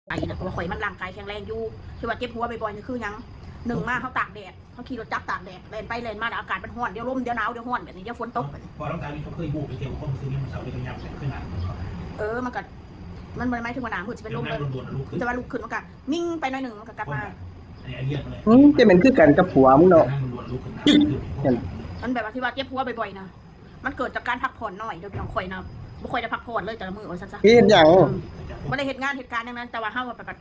ไปนะตัวข่อยมันร่างกายแข็งแรงอยู่ที่ว่าเจ็บหัวบ่อยๆนี่คือยังหนึ่งมาเขาตากแดดเขาขี่รถจักรตากแดดแล่นไปแล่นมาอากาศมันร้อนเดี๋ยวลมเดี๋ยวหนาวเดี๋ยวร้อนแบบนี้เดี๋ยวฝนตกแบบนี้พอต้องการนี่เขาเคยบูบไปเที่ยวคนซื้อนี่มันเสาร์ที่เขาย้ำใส่ขึ้นหนักมันก็มันไม่ถึงว่าหนามืดจะเป็นลมเลยจะว่าลุกขึ้นมันก็มิ่งไปหน่อยหนึ่งมันก็กลับมาจะเป็นคือกันกับผัวมึงเนาะมันแบบว่าที่ว่าเจ็บหัวบ่อยๆนะมันเกิดจากการพักผ่อนน้อยโดยของข่อยนะบ่ค่อยได้พักผ่อนเลยแต่ละมื้อว่าซั่นซะเฮ็ดหยังบ่ได้เฮ็ดงานเหตุการณ์อย่างนั้นแต่ว่าเฮาแบบ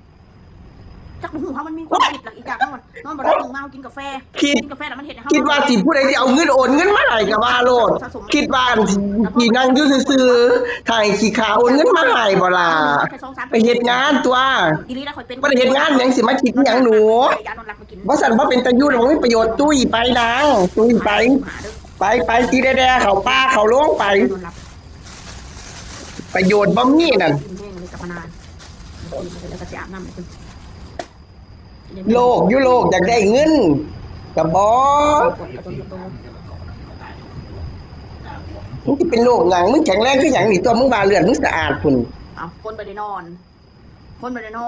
จักหูเฮามันมีความคิดหลักอีกอย่างเฮานอนบ่ได้มาเฮากินกาแฟกินกาแฟแล้วมันเฮ็ดให้เฮาคิดว่าสิผู้ใดสิเอาเงินโอนเงินมาให้ก็ว่าโลดคิดว่าสินั่งอยู่ซื่อๆถ่ายขี้ขาโอนเงินมาให้บ่ล่ะไปเฮ็ดงานตัวบ่ได้เฮ็ดงานหยังสิมาคิดหยังหนูบ่ซั่นบ่เป็นตาอยู่บ่มีประโยชน์ตุ้ยไปนางตุ้ยไปสิแด่ๆเข้าป่าเข้าโรงไปประโยชน์บ่มีนั่นโลกอยู่โลกอยากได้เงินก็บ่มึงสิเป็นโรคหยังมึงแข็งแรงคือหยังนี่ตัวมึงว่าเลือดมึงสะอาดพุ่นคนบ่ได้นอน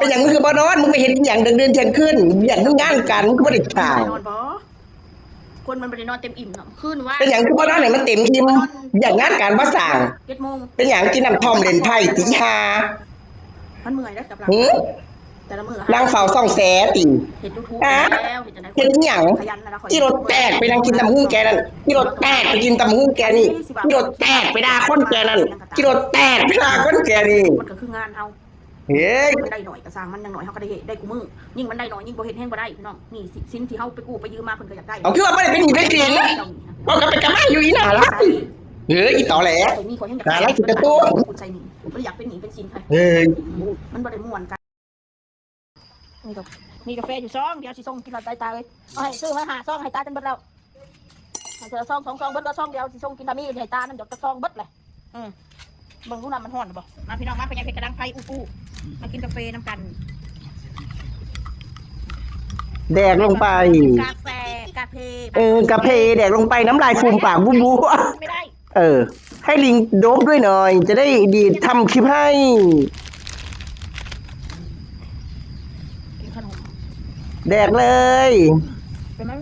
เป็นหยังมึงคือบ่นอนมึงไปเฮ็ดหยังดึกๆเที่ยงคืนเรียนมึงงานกันมึงก็บ่ได้ข่าวคนมันบ่ได้นอนเต็มอิ่มเนาะคืนว่าเป็นหยังคือบ่นอนให้มันเต็มอิ่มอย่างงานการบ่สร้าง 7:00 เป็นหยังกินน้ำท่อมเล่นไพ่ตี5มันเมื่อยแล้วกับหลังแต่ละมื้อนั่งเฝ้าซ่องแสติ เฮ็ด YouTube แล้วเฮ็ดจังได๋เฮ็ดหยังที่รถแตกไปนั่งกินตำหุ้งแกนั่นที่รถแตกไปกินตำหุ้งแกนี่ที่รถแตกไปด่าคนแกนั่นที่รถแตกไปด่าคนแกนี่มันก็คืองานเฮาเฮ้ยได้หน่อยก็สร้างมันยังหน่อยเฮาก็ได้กูมือยิ่งมันได้น้อยยิ่งบ่เฮ็ดแฮงบ่ได้พี่น้องนี่สินที่เฮาไปกู้ไปยืมมาเพิ่นก็อยากได้เอาคือว่าบ่ได้เป็นหนี้เป็นสินบ่ก็ไปกะมาอยู่อีหน้าล่ะเฮ้ยอีตอแหลหาอะไรสิกระตุ้นใส่หนี้บ่อยากเป็นหนี้เป็นสินใครมันบ่ได้ม่วนกันมีกาแฟอยู่2เดี๋ยวสิส่งกินละตาเลยเอาให้ซื้อมาหา2ให้ตาจนเบิดแล้วให้เจอ2 2 2เบิดแล้ว2เดี๋ยวสิส่งกินตามีให้ตานั่นดอกตะ2เบิดเลยเบิ่งดูน้ำมันร้อนบ่มาพี่น้องมาไปยังเพชรกระดังไฟอู้มากินกาแฟน้ำกันแดกลงไปกาแฟกาเพกาเพแดกลงไปน้ำลายฟูมปากบูบูไม่ได้ให้ลิงโดบด้วยหน่อยจะได้ดีทำคลิปให้แดกเลยเป็นมั้ย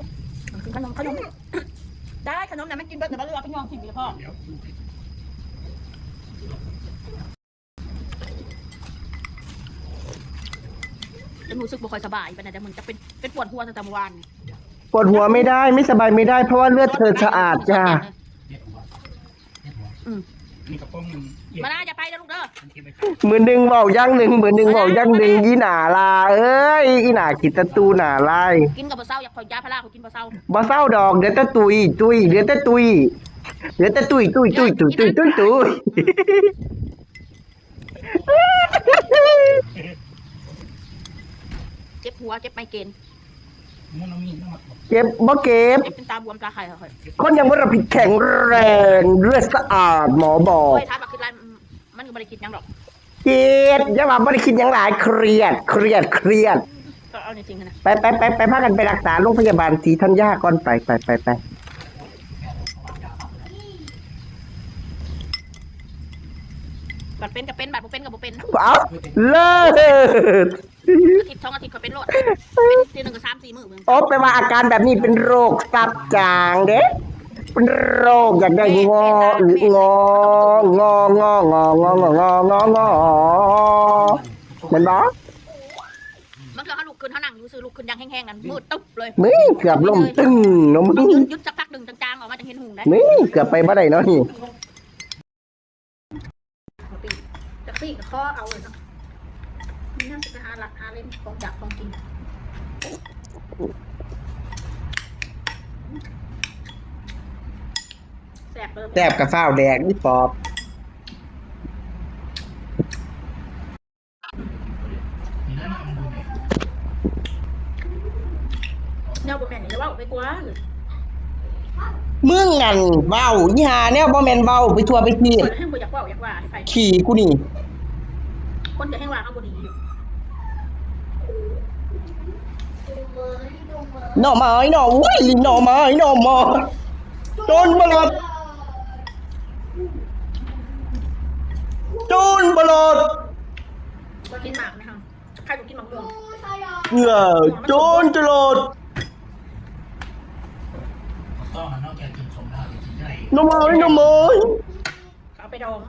ขนมได้ขนมนะมันกินเบิดแต่ว่าเลือกไปยองกินดีพ่อจะรู้สึกบ่ค่อยสบายเป็นอะไรแต่มันจะเป็นปวดหัวตั้งแต่เมื่อวานปวดหัวไม่ได้ไม่สบายไม่ได้เพราะว่าเลือดเธอสะอาดจ้ามาได้จะไปนะลูกเด้อมือหนึ่งเบาย่างหนึ่งมือหนึ่งเบาย่างหนึ่งยีหนาลาอีหนาขีดตะตูหนาลายกินกับบ่เศร้าอยากขอยาพาราเขากินบ่เศร้าดอกเดี๋ยวตะตุยเดี๋ยวตะตุยเจ็บหัวเจ็บไมเกรนเก็บบ่เก็บเป็นตาบวมตาไข่ค่ะคนยังไม่ระผิดแข็งแรงเลือดสะอาดหมอบอกถ้าบักคือไรมันก็ไม่ได้คิดยังหรอกเกลียดอย่าว่าไม่ได้คิดยังหลายเครียดก็เอาจริงๆนะไปพากันไปรักษาโรงพยาบาลศรีธัญญาก่อนไปบัดเป็นกับเป็นบัดบ่เป็นกับบ่เป็นเอาเลิศอาทิตย์2 อาทิตย์ก็เป็นโรคเป็นทีนึงก็3-4 มื้อโอ้แปลว่าอาการแบบนี้เป็นโรคซับจางเด้เป็นโรคอยากได้งอมันบ่มันคือเขาลุกขึ้นเขานั่งอยู่ซื้อลุกขึ้นยังแห้งๆนั่นมืดตึ๊บเลยมึงเกือบล้มตึ้งเนาะมึงยึดสักพักนึงจางๆออกมาจังเห็นหุ่งได้มึงเกือบไปบ่ได้เนาะนี่จะปีกกับข้อเอาเลยเนาะนี่น่าจะไปหาหลักหาเล่นของจับของกินแซ่บกับฟ้าวแดกนี่ปอบแนวบ่แม่นนี่ว่าไปกว่ามึงนั่นเว้าอีห่าแนวบ่แม่นเว้าไปทั่วไปทีให้บ่อยากเว้าอยากว่าไปขี่กูนี่คนจะให้ว่าเอาบ่ดีอยู่หน่อไม้หน่อเว้ยหน่อไม้โจนบลอดกินหมากไหมคะ ใครถูกกินหมักเมือง เหงื่อโจนจรด ต้องมันนอกจากกินสมแล้วกินได้ น้ำมัน เอาไปดอง